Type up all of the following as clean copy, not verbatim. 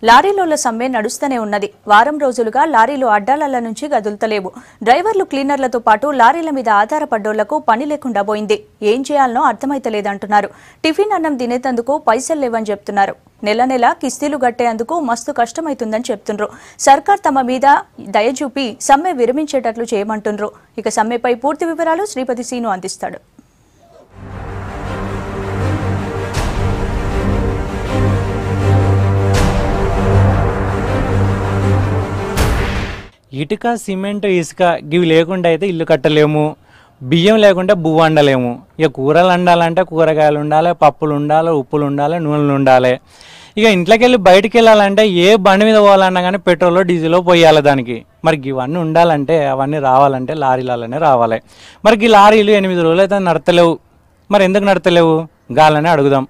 లారీలోల సమ్మె నడుస్తూనే ఉన్నది. వారం రోజులుగా లారీలు అడ్డాల నుంచి కదులుతలేవు. డ్రైవర్లు క్లీనర్లతో పాటు లారీల మీద ఆధారపడ్డోళ్లకు పని లేకుండా పోయింది. ఏం చేయాలనో అర్థమైతలేదంటున్నారు. టిఫిన్ అన్నం తినేందుకు పైసలు లేవని చెప్తున్నారు. నెల నెల కిస్తీలు కట్టేందుకు మస్తు కష్టమైతుందని చెప్తున్నారు. సర్కార్ తమ మీద దయచూపి సమ్మె విరమించేటట్లు చేయమంటున్నారు. ఇక సమ్మెపై పూర్తి వివరాలు శ్రీపతి సీను అందిస్తాడు. ఇటుక సిమెంట్ ఇసుక ఇవి లేకుండా అయితే ఇల్లు కట్టలేము, బియ్యం లేకుండా బువ్వ వండలేము. ఇక కూరలు వండాలంటే కూరగాయలు ఉండాలి, పప్పులు ఉండాలి, ఉప్పులు ఉండాలి, నూనెలు ఉండాలి. ఇక ఇంట్లోకి వెళ్ళి బయటికి వెళ్ళాలంటే ఏ బండి మీద పోవాలన్నా కానీ పెట్రోల్ డీజిల్ పోయాలి దానికి. మరి ఇవన్నీ ఉండాలంటే అవన్నీ రావాలంటే లారీలలోనే రావాలి. మరి ఈ లారీలు 8 రోజులు అయితే నడతలేవు. మరి ఎందుకు నడతలేవు గాలని అడుగుదాం.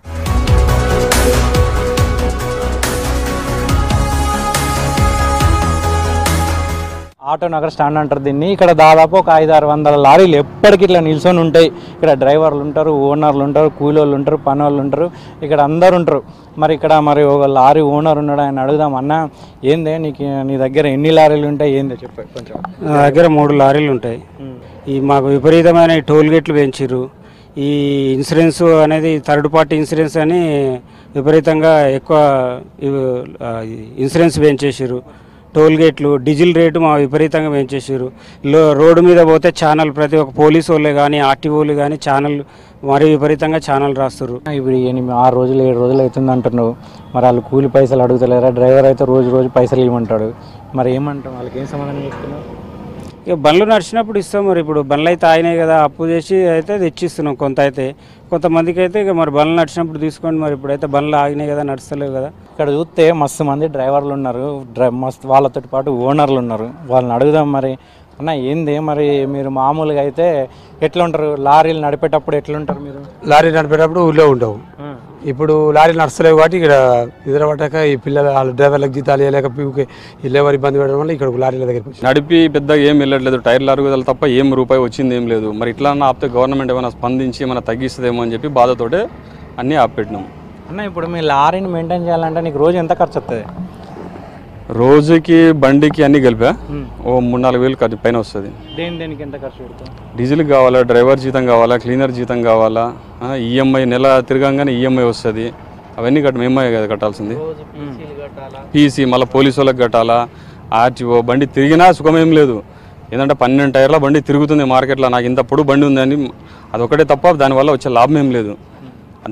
ఆటో నగర్ స్టాండ్ అంటారు దీన్ని. ఇక్కడ దాదాపు ఒక 500-600 లారీలు ఎప్పటికి ఇట్లా నిల్చొని ఉంటాయి. ఇక్కడ డ్రైవర్లు ఉంటారు, ఓనర్లు ఉంటారు, కూలోళ్ళు ఉంటారు, పని వాళ్ళు ఉంటారు, ఇక్కడ అందరు ఉంటారు. మరి ఇక్కడ ఒక లారీ ఓనర్ ఉన్నాడు, ఆయన అడుగుదాం. అన్న ఏందే నీ దగ్గర ఎన్ని లారీలు ఉంటాయి, ఏందో చెప్పారు కొంచెం. నా దగ్గర 3 లారీలు ఉంటాయి. ఈ మాకు విపరీతమైన టోల్ గేట్లు పెంచారు. ఈ ఇన్సూరెన్స్ అనేది థర్డ్ పార్టీ ఇన్సూరెన్స్ అని విపరీతంగా ఎక్కువ ఇన్సూరెన్స్ పెంచేసారు. టోల్ గేట్లు, డీజిల్ రేటు మా విపరీతంగా పెంచేసారు. రోడ్డు మీద పోతే ఛానల్ ప్రతి ఒక్క పోలీసు వాళ్ళే కానీ ఆర్టీఓలు కానీ ఛానల్ మరీ విపరీతంగా ఛానల్ రాస్తారు. ఇప్పుడు 6 రోజులు 7 రోజులు అవుతుంది అంటున్నావు. మరి వాళ్ళు కూలి పైసలు అడుగుతలేరా? డ్రైవర్ అయితే రోజు పైసలు ఇవ్వమంటాడు. మరి ఏమంటాం, వాళ్ళకి ఏం సమాధానం చెప్తున్నావు? ఇక బండ్లు నడిచినప్పుడు ఇస్తాం. మరి ఇప్పుడు బండ్లు అయితే ఆగినాయి కదా, అప్పు చేసి అయితే తెచ్చిస్తున్నాం. కొంతమందికి అయితే ఇక మరి బండ్లు నడిచినప్పుడు తీసుకోండి. మరి ఇప్పుడైతే బండ్లు ఆగినాయి కదా, నడుస్తలేవు కదా. ఇక్కడ చూస్తే మస్తు మంది డ్రైవర్లు ఉన్నారు, మస్తు వాళ్ళతో పాటు ఓనర్లు ఉన్నారు. వాళ్ళని అడుగుదాం. మరి అన్న ఏంది మరి మీరు మామూలుగా అయితే ఎట్లా ఉంటారు? లారీలు నడిపేటప్పుడు ఎట్లుంటారు మీరు? లారీ నడిపేటప్పుడు ఊళ్ళో ఉండవు. ఇప్పుడు లారీలు నడుస్తలేవు కాబట్టి ఇక్కడ నిద్రపట్టక ఈ పిల్లల డ్రైవర్లకు జీతాలు వేయలేక ఎవరు ఇబ్బంది పెట్టడం వల్ల ఇక్కడ లారీల దగ్గర నడిపి పెద్దగా ఏం వెళ్ళట్లేదు. టైర్లు అరుగుదల తప్ప ఏం రూపాయి వచ్చింది ఏం లేదు. మరి ఇట్లా ఆపితే గవర్నమెంట్ ఏమైనా స్పందించి ఏమైనా తగ్గిస్తుందేమో అని చెప్పి బాధతోటే అన్నీ ఆపెట్టినాం. అన్న ఇప్పుడు మీ లారీని మెయింటైన్ చేయాలంటే నీకు రోజు ఎంత ఖర్చు వస్తుంది? రోజుకి బండికి అన్ని కలిపా ఓ 3-4 వేలు పైన వస్తుంది. దేనికి ఎంత ఖర్చు పెడతాం? డీజిల్ కావాలా, డ్రైవర్ జీతం కావాలా, క్లీనర్ జీతం కావాలా, ఈఎంఐ నెల తిరగంగానే ఈఎంఐ వస్తుంది. అవన్నీ మేమే కదా కట్టాల్సింది. పీసీ మళ్ళీ పోలీసు వాళ్ళకి కట్టాలా, ఆర్టీఓ. బండి తిరిగినా సుఖమేం లేదు. ఏంటంటే 12 టైర్ల బండి తిరుగుతుంది మార్కెట్లో. నాకు ఇంత పొడు బండి ఉందని అదొకటే తప్ప దానివల్ల వచ్చే లాభం ఏం లేదు.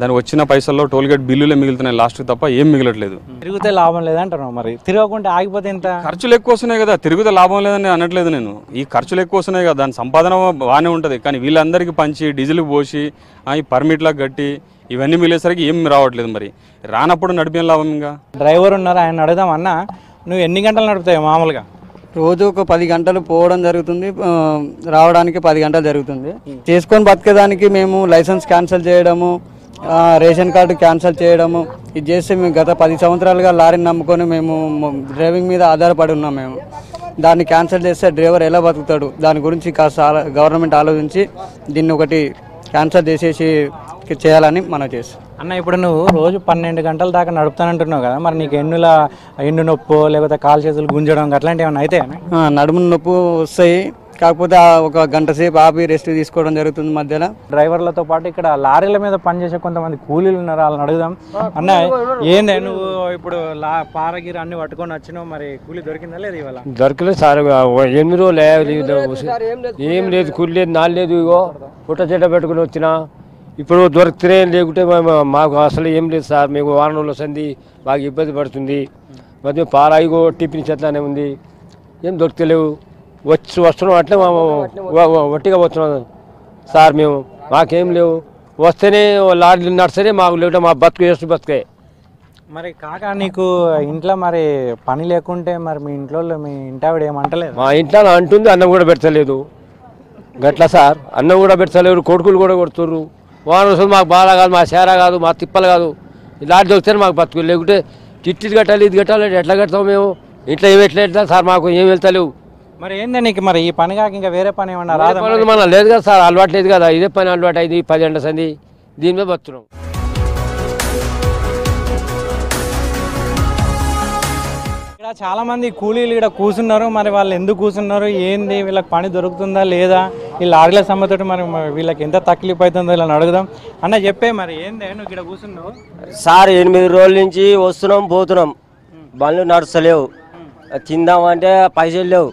దానికి వచ్చిన పైసల్లో టోల్ గేట్ బిల్లులే మిగులుతున్నాయి లాస్ట్కి తప్ప ఏం మిగలట్లేదు. తిరిగితే లాభం లేదంటున్నావు. మరి తిరగకుంటే ఆగిపోతే ఎంత? ఖర్చులు ఎక్కువ వస్తున్నాయి కదా. తిరిగితే లాభం లేదని అనట్లేదు నేను. ఈ ఖర్చులు ఎక్కువ వస్తున్నాయి కదా, దాని సంపాదన బాగానే ఉంటుంది. కానీ వీళ్ళందరికీ పంచి డీజిల్ పోసి ఈ పర్మిట్లకు కట్టి ఇవన్నీ మిగిలేసరికి ఏం రావట్లేదు. మరి రానప్పుడు నడిపేం లాభం? ఇంకా డ్రైవర్ ఉన్నారు, ఆయన అడుగుదాం. అన్న నువ్వు ఎన్ని గంటలు నడుపుతావు మామూలుగా? రోజు ఒక 10 గంటలు పోవడం జరుగుతుంది, రావడానికి 10 గంటలు జరుగుతుంది. చేసుకొని బతికేదానికి మేము లైసెన్స్ క్యాన్సిల్ చేయడము, రేషన్ కార్డు క్యాన్సిల్ చేయడము ఇది చేస్తే మేము గత 10 సంవత్సరాలుగా లారీని నమ్ముకొని మేము డ్రైవింగ్ మీద ఆధారపడి ఉన్నాం. మేము దాన్ని క్యాన్సిల్ చేస్తే డ్రైవర్ ఎలా బతుకుతాడు? దాని గురించి కాస్త గవర్నమెంట్ ఆలోచించి దీన్ని ఒకటి క్యాన్సిల్ చేసేసి చేయాలని మనం చేస్తాం. అన్న ఇప్పుడు నువ్వు రోజు 12 గంటల దాకా నడుపుతానంటున్నావు కదా, మరి నీకు ఎన్ను నొప్పి లేకపోతే కాలు చేతులు గుంజడం అట్లాంటివి ఏమైనా అయితే? నడుము నొప్పి వస్తాయి, కాకపోతే ఒక గంట సేపు ఆపి రెస్ట్ తీసుకోవడం జరుగుతుంది మధ్యలో. డ్రైవర్లతో పాటు ఇక్కడ లారీల మీద పనిచేసే కొంతమంది కూలీలు ఉన్నారు, వాళ్ళని అడుగుదాం. అన్న ఏందే నువ్వు ఇప్పుడు పారగిరి అన్ని పట్టుకొని వచ్చినావు, మరి కూలీ దొరికిందా లేదు? ఇవాళ దొరకలేదు సార్. 8 రోజులు ఏం లేదు, కూలి లేదు, నాలు లేదు. ఇగో పుట్ట చెడ్డ పెట్టుకుని వచ్చినా. ఇప్పుడు దొరికితే లేకుంటే మాకు అసలు ఏం లేదు సార్. మీకు వారం రోజులు వస్తుంది, బాగా ఇబ్బంది పడుతుంది. మరి పారాయిగో టిఫిన్ చెట్లానే ఉంది, ఏం దొరకలేవు. వస్తున్నాం అట్లే ఒట్టిగా వస్తున్నాం సార్. మేము మాకేం లేవు, వస్తేనే లారీలు నడిస్తేనే మాకు లేకుంటే మా బతుకు చేస్తూ బతుకే. మరి కాక నీకు ఇంట్లో మరి పని లేకుంటే మరి మీ ఇంటి ఆవిడ ఏమంటలేదు? మా ఇంట్లో అంటుంది, అన్నం కూడా పెడతలేదు. గట్లా సార్, అన్నం కూడా పెడతలేరు, కొడుకులు కూడా కొడుతుర్రు. వారం రోజులు మాకు బాగా కాదు, మా సేర కాదు, మా తిప్పలు కాదు. లారీ దొరికితేనే మాకు బతుకు, లేకుంటే టిట్టి కట్టాలి, ఇది కట్టాలి. ఎట్లా కడతాం మేము? ఇంట్లో ఏమి ఎట్లా సార్, మాకు ఏం వెళ్తలేవు. మరి ఏంది నీకు మరి ఈ పని కాక ఇంకా వేరే పని ఏమన్నా రాదు? మన లేదు కదా సార్, అలవాటు లేదు కదా. ఇదే పని అలవాటు అయింది, 10 గంటల సంది దీని మీద బతున్నాం. చాలా మంది కూలీలు ఇక్కడ కూర్చున్నారు, మరి వాళ్ళు ఎందుకు కూర్చున్నారు, ఏంది, వీళ్ళకి పని దొరుకుతుందా లేదా, ఈ లారీల సమ్మతోటి మరి వీళ్ళకి ఎంత తక్లీఫ్ అవుతుందో ఇలా అడుగుదాం. అన్న చెప్పే మరి ఏంది నువ్వు ఇక్కడ కూర్చున్నావు? సార్ 8 రోజుల నుంచి వస్తున్నాం పోతున్నాం, బండ్లు నడుస్తలేవు, తిందామంటే పైసలు లేవు,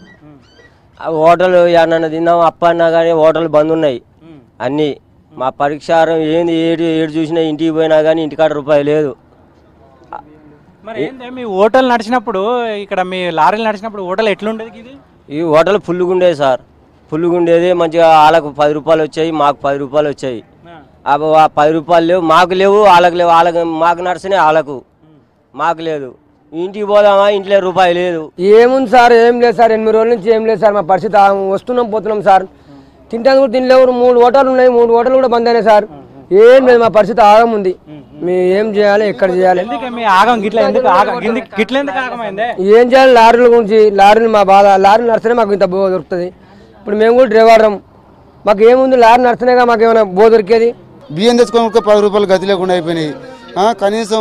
హోటల్ ఏమన్నా తిందాం అప్ప అన్నా కానీ హోటల్ బంద్ ఉన్నాయి అన్నీ. మా పరీక్షారం ఏంది ఏడు చూసినా ఇంటికి పోయినా కానీ ఇంటికాడ రూపాయి లేదు. మరి ఏంది మీ హోటల్ నడిచినప్పుడు, ఇక్కడ మీ లారీలు నడిచినప్పుడు హోటల్ ఎట్లుండేది? ఇది ఈ హోటల్ ఫుల్గా ఉండేది సార్, ఫుల్గా ఉండేది. మంచిగా వాళ్ళకు 10 రూపాయలు వచ్చాయి, మాకు 10 రూపాయలు వచ్చాయి. ఆ 10 రూపాయలు లేవు, మాకు లేవు, వాళ్ళకి లేవు. వాళ్ళకి మాకు నడిచినాయి, వాళ్ళకు మాకు లేదు. ఇంటికి పోదామా, ఇంట్లో రూపాయి లేదు. ఏముంది సార్, ఏం లేదు సార్, 8 రోజుల నుంచి ఏం లేదు సార్. మా పరిస్థితి వస్తున్నాం పోతున్నాం సార్, తింటాను కూడా తినలేవు. 3 హోటళ్ళు ఉన్నాయి, 3 హోటళ్ళు కూడా బంద్ అయినాయి సార్. ఏం లేదు, మా పరిస్థితి ఆగం ఉంది. మేము ఏం చేయాలి, ఎక్కడ చేయాలి, ఏం చేయాలి? లారీల గురించి, లారీలు మా బాధ. లారీలు నడిస్తేనే మాకు ఇంత బో దొరుకుతుంది. ఇప్పుడు మేము కూడా డ్రైవరం, మాకు ఏముంది, లారీ నడిస్తేనేగా మాకు ఏమైనా బో దొరికేది. బియ్యం తెచ్చుకొని 10 రూపాయలు గతి లేకుండా అయిపోయినాయి. కనీసం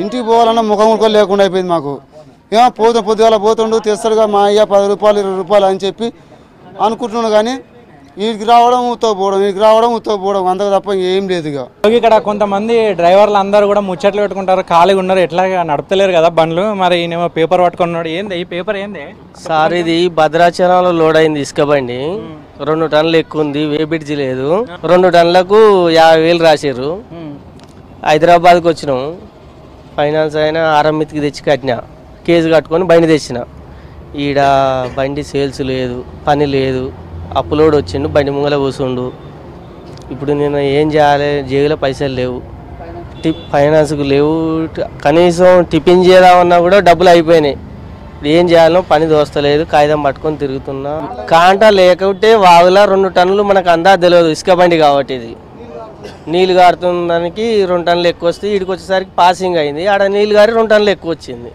ఇంటికి పోవాలన్నా ముఖం ముఖం లేకుండా అయిపోయింది మాకు. పొద్దుగాల పోతుండు తెస్తాడుగా మా అయ్య 10 రూపాయలు 20 రూపాయలు అని చెప్పి అనుకుంటున్నాను. కానీ వీడికి రావడం ఉత్తపోవడం, వీడికి రావడం ఉత్తపోవడం, అంతకు తప్ప ఏం లేదు. ఇక్కడ కొంతమంది డ్రైవర్లు అందరూ కూడా ముచ్చట్లు పెట్టుకుంటారు, ఖాళీగా ఉన్నారు, ఎట్లా నడపలేరు కదా బండ్లు. మరి ఈయనేమో పేపర్ పట్టుకున్నాడు. ఏంది ఈ పేపర్? ఏంది సార్? ఇది భద్రాచలంలో లోడ్ అయింది ఇసుక బండి, 2 టన్నులు ఎక్కువ ఉంది, వేబిడ్జి లేదు. 2 టన్నులకు 50,000 రాశారు. హైదరాబాద్కి వచ్చినాం, ఫైనాన్స్ అయినా ఆరంభితికి తెచ్చి కట్టినా, కేసు కట్టుకొని బండి తెచ్చిన. ఈడ బండి సేల్స్ లేదు, పని లేదు, అప్లోడ్ వచ్చిండు, బండి ముంగల కూర్చుండు. ఇప్పుడు నేను ఏం చేయాలి? జేబులో పైసలు లేవు, ఫైనాన్స్కు లేవు, కనీసం టిఫిన్ చేద్దామన్నా కూడా డబ్బులు అయిపోయినాయి. ఏం చేయాలో పని దోస్తలేదు, కాగితం పట్టుకొని తిరుగుతున్నా. కాంటా లేకుంటే వాగులా 2 టన్నులు మనకు అందా తెలియదు, ఇసుక బండి కాబట్టి. ఇది నీళ్ళు గారుతుందానికి 2 టన్నులు ఎక్కువ వస్తే ఈడికి వచ్చేసరికి పాసింగ్ అయింది, ఆడ నీళ్ళు గారి 2 టన్నులు ఎక్కువ వచ్చింది.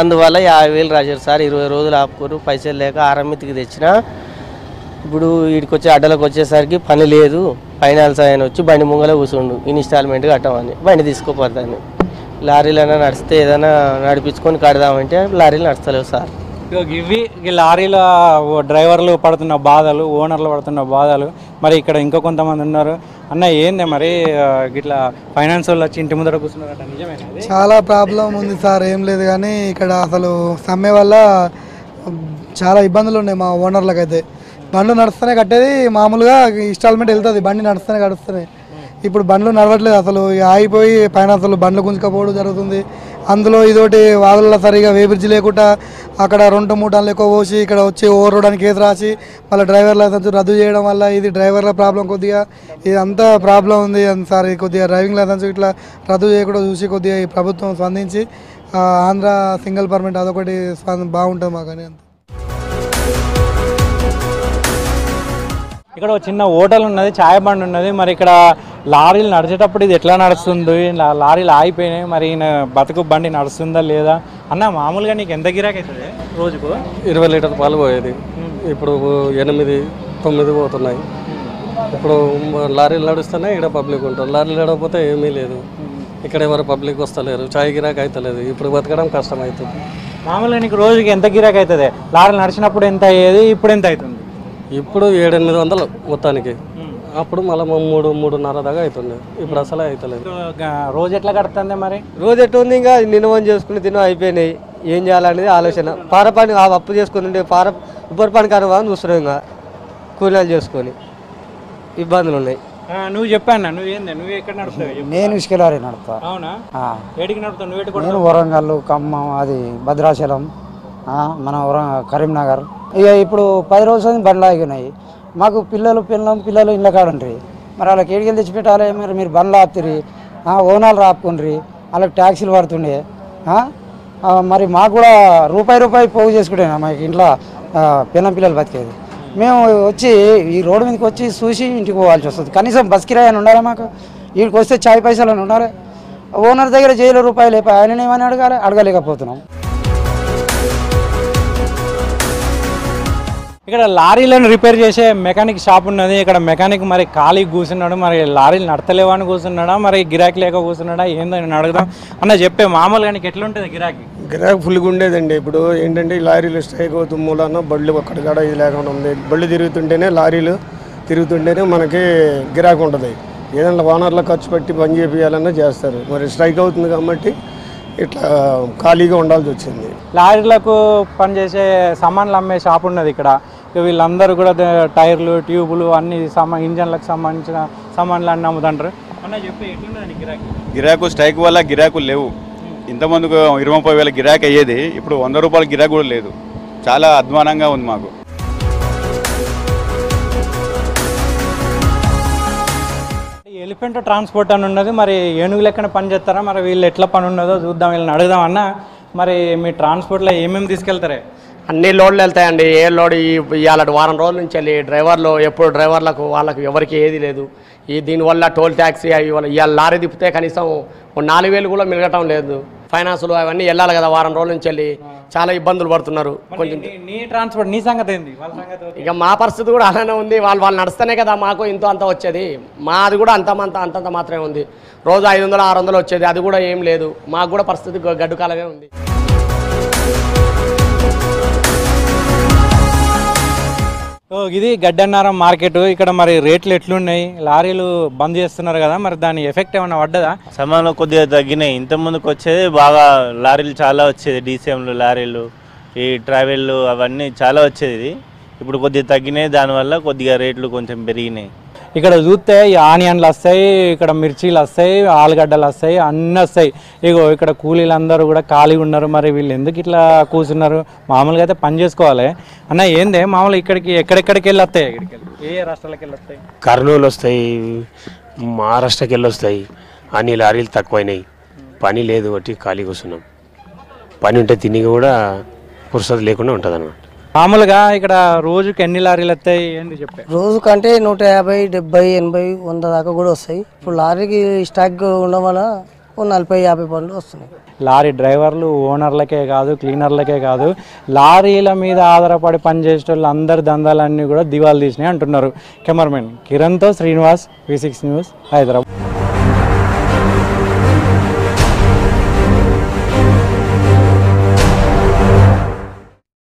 అందువల్ల 50,000 రాశారు సార్. 20 రోజులు ఆపుకోరు, పైసలు లేక ఆరంభితికి తెచ్చిన. ఇప్పుడు వీడికి వచ్చి అడ్డలకు వచ్చేసరికి పని లేదు, ఫైనాన్స్ ఆయన వచ్చి బండి ముంగల కూర్చుండు, ఇన్స్టాల్మెంట్ కట్టమని. బండి తీసుకోపోతాను. లారీలైనా నడిస్తే ఏదైనా నడిపించుకొని కడదామంటే లారీలు నడుస్తలేవు సార్. ఇవి లారీల డ్రైవర్లు పడుతున్న బాధలు, ఓనర్లు పడుతున్న బాధలు. మరి ఇక్కడ ఇంకా కొంతమంది ఉన్నారు. అన్న ఏంది మరి ఇట్లా ఫైనాన్స్ వాళ్ళు వచ్చి ఇంటి ముందర కూర్చున్నారట, నిజమేనా? చాలా ప్రాబ్లం ఉంది సార్. ఏం లేదు కానీ ఇక్కడ అసలు సమ్మె వల్ల చాలా ఇబ్బందులు ఉన్నాయి మా ఓనర్లకు. అయితే బండ్లు నడుస్తూనే కట్టేది, మామూలుగా ఇన్స్టాల్మెంట్ వెళ్తుంది, బండి నడుస్తూనే కడుస్తున్నాయి. ఇప్పుడు బండ్లు నడవట్లేదు, అసలు ఆగిపోయి ఫైనాన్స్ బండ్లు గుంజుకపోవడం జరుగుతుంది. అందులో ఇదోటి వాగులలో సరిగా వేబ్రిడ్జ్ లేకుండా అక్కడ 2-3 టన్నులు ఎక్కువ పోసి ఇక్కడ వచ్చి ఓవర్ రోడ్ కేసు రాసి మళ్ళీ డ్రైవర్ లైసెన్స్ రద్దు చేయడం వల్ల ఇది డ్రైవర్ల ప్రాబ్లం. కొద్దిగా ఇదంతా ప్రాబ్లం ఉంది సార్. కొద్దిగా డ్రైవింగ్ లైసెన్స్ ఇట్లా రద్దు చేయకుండా చూసి కొద్దిగా ఈ ప్రభుత్వం స్పందించి ఆంధ్ర సింగిల్ పర్మిట్ అదొకటి బాగుంటుంది మాకని. అంత ఇక్కడ ఒక చిన్న హోటల్ ఉన్నది, ఛాయ్ బండి ఉన్నది. మరి ఇక్కడ లారీలు నడిచేటప్పుడు ఇది ఎట్లా నడుస్తుంది? లారీలు ఆగిపోయినాయి, మరి బతుకు బండి నడుస్తుందా లేదా అన్న? మామూలుగా నీకు ఎంత గిరాకీ అవుతుంది రోజుకు? 20 లీటర్ పాలు పోయేది, ఇప్పుడు 8-9 పోతున్నాయి. ఇప్పుడు లారీలు నడుస్తున్నాయి, ఇక్కడ పబ్లిక్ ఉంటారు. లారీలు నడవకపోతే ఏమీ లేదు, ఇక్కడ ఎవరు పబ్లిక్ వస్తలేరు, ఛాయ్ గిరాకీ అవుతలేదు. ఇప్పుడు బతకడం కష్టం అవుతుంది. మామూలుగా నీకు రోజుకి ఎంత గిరాకీ అవుతుంది? లారీలు నడిచినప్పుడు ఎంత అయ్యేది, ఇప్పుడు ఎంత అవుతుంది? ఇప్పుడు 700-800 మొత్తానికి. అప్పుడు మళ్ళీ 3-3.5 దాకా అవుతుంది. ఇప్పుడు అసలే అవుతలేదు. రోజు ఎట్లా కడుతుంది మరి? రోజు ఎట్లా ఉంది, ఇంకా నిన్న చేసుకుని తిన అయిపోయినాయి. ఏం చేయాలనేది ఆలోచన. పార పని అప్పు చేసుకుని ఉబ్బరి పని కనుగొని చూస్తున్నాం. ఇంకా కూలీలు చేసుకొని ఇబ్బందులు ఉన్నాయి. నువ్వు చెప్పాను, నువ్వు ఎక్కడ నడుస్తావు? నేను ఇసుక లారీ నడుపుతా. అవునా? ఏడికి నడుపుతావు? నువ్వు? నేను వరంగల్, ఖమ్మం, అది భద్రాచలం, మన కరీంనగర్. ఇక ఇప్పుడు 10 రోజులు బండ్లు ఆగినాయి. మాకు పిల్లలు ఇళ్ళ కాడ ఉంటాయి. మరి వాళ్ళకి ఏడికెళ్ళి తెచ్చిపెట్టాలి. మరి మీరు బండ్లు ఆపుతారు, ఓనాలు రాపుకుండ్రి, వాళ్ళకి ట్యాక్సీలు పడుతుండే. మరి మాకు కూడా రూపాయి పోగు చేసుకుంటే మాకు ఇంట్లో పిల్లలు బతికేది. మేము వచ్చి ఈ రోడ్డు మీదకి వచ్చి చూసి ఇంటికి పోవాల్సి వస్తుంది. కనీసం బస్ కిరాయి అని ఉండాలి మాకు. వీడికి వస్తే ఛాయ్ పైసలు అని ఉండాలి. ఓనర్ దగ్గర జైలు రూపాయలు అయిపోయి ఆయన ఏమని అడగలేకపోతున్నాం. ఇక్కడ లారీలను రిపేర్ చేసే మెకానిక్ షాప్ ఉన్నది. ఇక్కడ మెకానిక్ మరి ఖాళీ కూర్చున్నాడు, మరి లారీలు నడతలేవా అని కూర్చున్నాడా, మరి గిరాకీ లేక కూర్చున్నాడా ఏందో నేను అడుగుదాం. అన్న చెప్పే మామూలుగా నీకు ఎట్లా ఉంటుంది గిరాకీ? గిరాకీ ఫుల్గా ఉండేదండి. ఇప్పుడు ఏంటంటే ఈ లారీలు స్ట్రైక్ అవుతూ మూలన బళ్ళు ఒక్కడికాడ ఇది లేకుండా ఉంది. బళ్ళు తిరుగుతుంటేనే లారీలు తిరుగుతుంటేనే మనకి గిరాకీ ఉంటుంది. ఏదైనా ఓనర్లో ఖర్చు పెట్టి పని చేయాలన్నా చేస్తారు. మరి స్ట్రైక్ అవుతుంది కాబట్టి ఇట్లా ఖాళీగా ఉండాల్సి వచ్చింది. లారీలకు పనిచేసే సామాన్లు అమ్మే షాప్ ఉన్నది ఇక్కడ. వీళ్ళందరూ కూడా టైర్లు, ట్యూబులు అన్ని ఇంజన్లకు సంబంధించిన సామాన్లు అన్నీ అమ్ముతుంటారు. అన్న చెప్పి ఎట్లున్నది గిరాకీ? గిరాకు స్ట్రైక్ వల్ల గిరాకులు లేవు. ఇంతమందికి 20-30 వేల గిరాకీ అయ్యేది, ఇప్పుడు 100 రూపాయల గిరాకీ కూడా లేదు. చాలా అధ్వానంగా ఉంది మాకు. ఎలిఫెంట్ ట్రాన్స్పోర్ట్ అని ఉన్నది, మరి ఏనుగు లెక్కన పని చేస్తారా, మరి వీళ్ళు ఎట్లా పని ఉన్నదో చూద్దాం, వీళ్ళని అడుగుదాం. అన్న మరి మీ ట్రాన్స్పోర్ట్లో ఏమేమి తీసుకెళ్తారే? అన్ని లోడ్లు వెళ్తాయండి. ఏ లోడ్ ఇవాళ వారం రోజుల నుంచి వెళ్ళి డ్రైవర్లు ఎప్పుడు డ్రైవర్లకు వాళ్ళకి ఎవరికి ఏది లేదు. దీనివల్ల టోల్ ట్యాక్సీ ఇవాళ లారీ తిప్పితే కనీసం 4,000 కూడా మిగలటం లేదు. ఫైనాన్సులు అవన్నీ వెళ్ళాలి కదా, వారం రోజుల నుంచి వెళ్ళి చాలా ఇబ్బందులు పడుతున్నారు. కొంచెం నీ ట్రాన్స్పోర్ట్ నీ సంగతి ఏంది? ఇక మా పరిస్థితి కూడా అలానే ఉంది. వాళ్ళు నడుస్తేనే కదా మాకు ఇంత అంత వచ్చేది. మాది కూడా అంతంత మాత్రమే ఉంది. రోజు 500-600 వచ్చేది, అది కూడా ఏం లేదు. మాకు కూడా పరిస్థితి గడ్డు కాలమే ఉంది. ఇది గడ్డన్నారం మార్కెట్. ఇక్కడ మరి రేట్లు ఎట్లున్నాయి? లారీలు బంద్ చేస్తున్నారు కదా, మరి దాని ఎఫెక్ట్ ఏమైనా పడ్డదా? సమానం కొద్దిగా తగ్గినాయి. ఇంత ముందుకు వచ్చేది బాగా లారీలు చాలా వచ్చేది, డీసీఎంలు, లారీలు, ఈ ట్రావెల్లు అవన్నీ చాలా వచ్చేది. ఇప్పుడు కొద్దిగా తగ్గినాయి, దానివల్ల కొద్దిగా రేట్లు కొంచెం పెరిగినాయి. ఇక్కడ చూస్తే ఈ ఆనియన్లు వస్తాయి, ఇక్కడ మిర్చీలు వస్తాయి, ఆలుగడ్డలు వస్తాయి, అన్నీ వస్తాయి. ఇగో ఇక్కడ కూలీలందరూ కూడా ఖాళీగా ఉన్నారు. మరి వీళ్ళు ఎందుకు ఇట్లా కూర్చున్నారు? మామూలుగా అయితే పని చేసుకోవాలి. అన్న ఏందే మామూలు ఇక్కడికి ఎక్కడెక్కడికి వెళ్ళి వస్తాయి? ఇక్కడికి ఏ రాష్ట్రాలకు వెళ్ళి వస్తాయి? కర్నూలు వస్తాయి, మహారాష్ట్రకి వెళ్ళి వస్తాయి. అన్ని లారీలు తక్కువైనాయి, పని లేదు, బట్టి ఖాళీ కూర్చున్నాం. పని ఉంటే తిని కూడా పురుషత లేకుండా ఉంటుంది అన్నమాట. మామూలుగా ఇక్కడ రోజుకి ఎన్ని లారీలు వస్తాయి ఏంటి చెప్పే? రోజు కంటే 150, 70, 80, 100 దాకా కూడా వస్తాయి. ఇప్పుడు లారీకి స్టాక్ ఉండడం వల్ల 40-50 బండ్లు వస్తున్నాయి. లారీ డ్రైవర్లు ఓనర్లకే కాదు, క్లీనర్లకే కాదు, లారీల మీద ఆధారపడి పనిచేసే వాళ్ళు అందరి దందాలన్నీ కూడా దివాలు తీసినాయి అంటున్నారు. కెమెరామెన్ కిరణ్తో శ్రీనివాస్, V6 న్యూస్, హైదరాబాద్.